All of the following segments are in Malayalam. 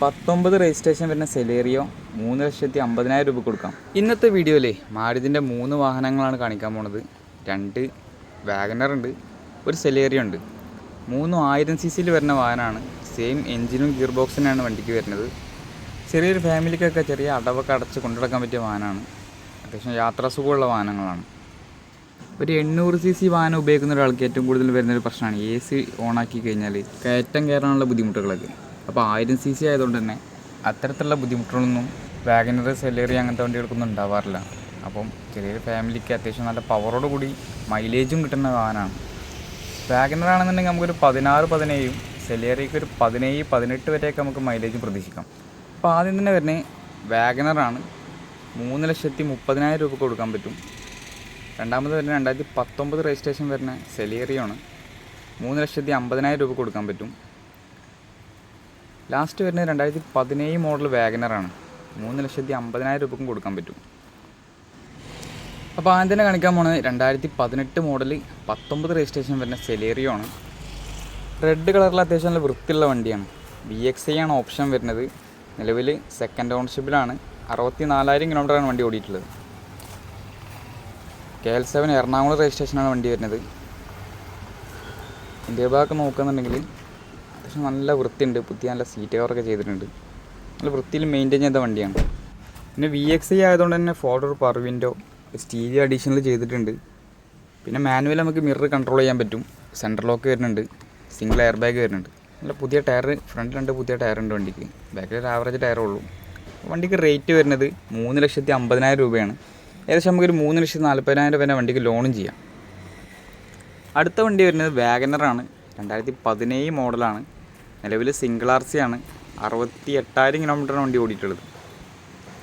2019 രജിസ്ട്രേഷൻ വരുന്ന സെലേറിയോ 3,50,000 രൂപ കൊടുക്കാം. ഇന്നത്തെ വീഡിയോയിൽ മാരുതിൻ്റെ 3 വാഹനങ്ങളാണ് കാണിക്കാൻ പോണത്. 2 വാഗനർ ഉണ്ട്, ഒരു സെലേറിയോ ഉണ്ട്. 3 1000cc വരുന്ന വാഹനമാണ്. സെയിം എൻജിനും ഗിയർ ബോക്സിനാണ് വണ്ടിക്ക് വരുന്നത്. ചെറിയൊരു ഫാമിലിക്കൊക്കെ ചെറിയ അടവൊക്കെ അടച്ച് കൊണ്ടുനടക്കാൻ പറ്റിയ വാഹനമാണ്. അത്യാവശ്യം യാത്രാസുഖമുള്ള വാഹനങ്ങളാണ്. ഒരു 800cc വാഹനം ഉപയോഗിക്കുന്ന ഒരാൾക്ക് ഏറ്റവും കൂടുതൽ വരുന്നൊരു പ്രശ്നമാണ് AC ഓണാക്കി കഴിഞ്ഞാൽ കയറ്റം കയറാനുള്ള ബുദ്ധിമുട്ടുകളൊക്കെ. അപ്പോൾ 1000cc ആയതുകൊണ്ട് തന്നെ അത്തരത്തിലുള്ള ബുദ്ധിമുട്ടുകളൊന്നും വാഗനർ, സെലേറിയോ അങ്ങനത്തെ വണ്ടികൾക്കൊന്നും ഉണ്ടാവാറില്ല. അപ്പം ചെറിയൊരു ഫാമിലിക്ക് അത്യാവശ്യം നല്ല പവറോട് കൂടി മൈലേജും കിട്ടുന്ന വാഹനമാണ്. വാഗനർ ആണെന്നുണ്ടെങ്കിൽ നമുക്കൊരു 16-17, സെലേറിയോക്ക് ഒരു 17-18 വരെയൊക്കെ നമുക്ക് മൈലേജും പ്രതീക്ഷിക്കാം. അപ്പോൾ ആദ്യം തന്നെ വരുന്നത് വാഗനറാണ്. 3,30,000 രൂപ കൊടുക്കാൻ പറ്റും. രണ്ടാമത് വരുന്ന 2019 രജിസ്ട്രേഷൻ വരുന്ന സെലേറിയോ ആണ്. 3,50,000 രൂപ കൊടുക്കാൻ പറ്റും. ലാസ്റ്റ് വരുന്നത് 2017 മോഡൽ വാഗനറാണ്. 3,50,000 രൂപക്കും കൊടുക്കാൻ പറ്റും. അപ്പോൾ ആദ്യം തന്നെ കാണിക്കാൻ പോകുന്നത് 2018 മോഡൽ 19 രജിസ്ട്രേഷൻ വരുന്ന സെലേറിയോ ആണ്. റെഡ് കളറിൽ അത്യാവശ്യം നല്ല വൃത്തിയുള്ള വണ്ടിയാണ്. VXi ആണ് ഓപ്ഷൻ വരുന്നത്. നിലവിൽ സെക്കൻഡ് ഓണർഷിപ്പിലാണ്. 64,000 കിലോമീറ്ററാണ് വണ്ടി ഓടിയിട്ടുള്ളത്. KL7 എറണാകുളം രജിസ്ട്രേഷനാണ് വണ്ടി വരുന്നത്. ഇന്ത്യ ഭാഗമൊക്കെ നോക്കുകയെന്നുണ്ടെങ്കിൽ അത്യാവശ്യം നല്ല വൃത്തിയുണ്ട്. പുതിയ നല്ല സീറ്റ് കവറൊക്കെ ചെയ്തിട്ടുണ്ട്. നല്ല വൃത്തിയിൽ മെയിൻറ്റെയിൻ ചെയ്ത വണ്ടിയാണ്. പിന്നെ VXi ആയതുകൊണ്ട് തന്നെ ഫോർഡർ പവർ വിൻഡോ, സ്റ്റീരിയോ അഡീഷണൽ ചെയ്തിട്ടുണ്ട്. പിന്നെ മാനുവൽ നമുക്ക് മിറർ കൺട്രോൾ ചെയ്യാൻ പറ്റും. സെൻട്രൽ ലോക്ക് വരുന്നുണ്ട്. സിംഗിൾ എയർ ബാഗ് വരുന്നുണ്ട്. നല്ല പുതിയ ടയർ, ഫ്രണ്ട് 2 പുതിയ ടയറുണ്ട് വണ്ടിക്ക്. ബാക്കിൽ ഒരു ആവറേജ് ടയറേ ഉള്ളൂ. വണ്ടിക്ക് റേറ്റ് വരുന്നത് 3,50,000 രൂപയാണ്. ഏകദേശം നമുക്കൊരു 3,40,000 വരെ വണ്ടിക്ക് ലോണും ചെയ്യാം. അടുത്ത വണ്ടി വരുന്നത് വാഗനറാണ്. 2017 മോഡലാണ്. നിലവിൽ സിംഗിൾ RC ആണ്. 68,000 കിലോമീറ്ററാണ് വണ്ടി ഓടിയിട്ടുള്ളത്.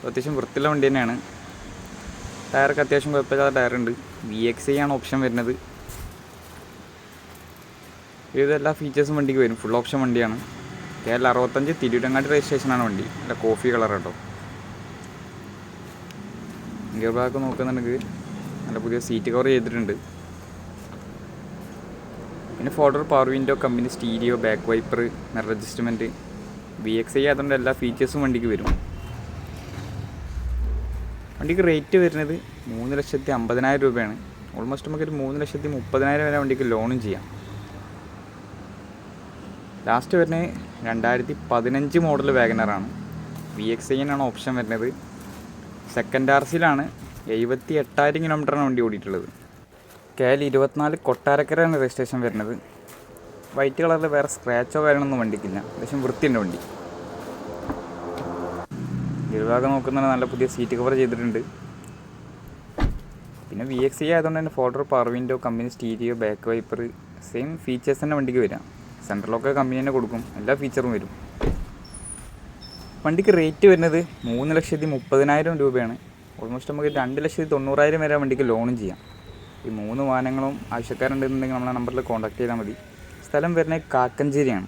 അത്യാവശ്യം വൃത്തിയുള്ള വണ്ടി തന്നെയാണ്. ടയറൊക്കെ അത്യാവശ്യം കുഴപ്പമില്ലാത്ത ടയറുണ്ട്. VXi ആണ് ഓപ്ഷൻ വരുന്നത്. ഇതെല്ലാ ഫീച്ചേഴ്സും വണ്ടിക്ക് വരും. ഫുൾ ഓപ്ഷൻ വണ്ടിയാണ്. KL 65 തിരൂരങ്ങാടി രജിസ്ട്രേഷനാണ് വണ്ടി. നല്ല കോഫി കളർ കേട്ടോ. ഗിയർ ബാഗ് നോക്കുന്നുണ്ടെങ്കിൽ നല്ല പുതിയ സീറ്റ് കവർ ചെയ്തിട്ടുണ്ട്. പിന്നെ ഫോർഡർ power window, company stereo, back wiper, mirror adjustment. VXi ആയതുകൊണ്ട് എല്ലാ ഫീച്ചേഴ്സും വണ്ടിക്ക് വരും. വണ്ടിക്ക് റേറ്റ് വരുന്നത് 3,50,000 രൂപയാണ്. ഓൾമോസ്റ്റ് നമുക്കൊരു 3,30,000 വരെ വണ്ടിക്ക് ലോണും ചെയ്യാം. ലാസ്റ്റ് വരുന്നത് 2015 മോഡൽ വാഗനറാണ്. VXi ആണ് ഓപ്ഷൻ വരുന്നത്. സെക്കൻഡ് RCയിലാണ്. 78,000 കിലോമീറ്ററാണ് വണ്ടി ഓടിയിട്ടുള്ളത്. KL 24 കൊട്ടാരക്കരയാണ് രജിസ്ട്രേഷൻ വരുന്നത്. വൈറ്റ് കളറിൽ വേറെ സ്ക്രാച്ചോ കാര്യങ്ങളൊന്നും വണ്ടിക്കില്ല. അത്യാവശ്യം വൃത്തിയുണ്ട് വണ്ടി. ഇരുഭാഗം നോക്കുന്നത് നല്ല പുതിയ സീറ്റ് കവർ ചെയ്തിട്ടുണ്ട്. പിന്നെ VXi ആയതുകൊണ്ട് തന്നെ ഫോർഡർ power window, company stereo, back wiper, same features തന്നെ വണ്ടിക്ക് വരാം. സെൻട്രൽ ലോക്ക് കമ്പനി തന്നെ കൊടുക്കും. എല്ലാ ഫീച്ചറും വരും. വണ്ടിക്ക് റേറ്റ് വരുന്നത് 3,30,000 രൂപയാണ്. ഓൾമോസ്റ്റ് നമുക്ക് 2,90,000 വരെ വണ്ടിക്ക് ലോണും ചെയ്യാം. ഈ 3 വാഹനങ്ങളും ആവശ്യക്കാരുണ്ടെന്നുണ്ടെങ്കിൽ നമ്മളെ നമ്പറിൽ കോൺടാക്ട് ചെയ്താൽ മതി. സ്ഥലം വരുന്നത് കാക്കഞ്ചേരിയാണ്.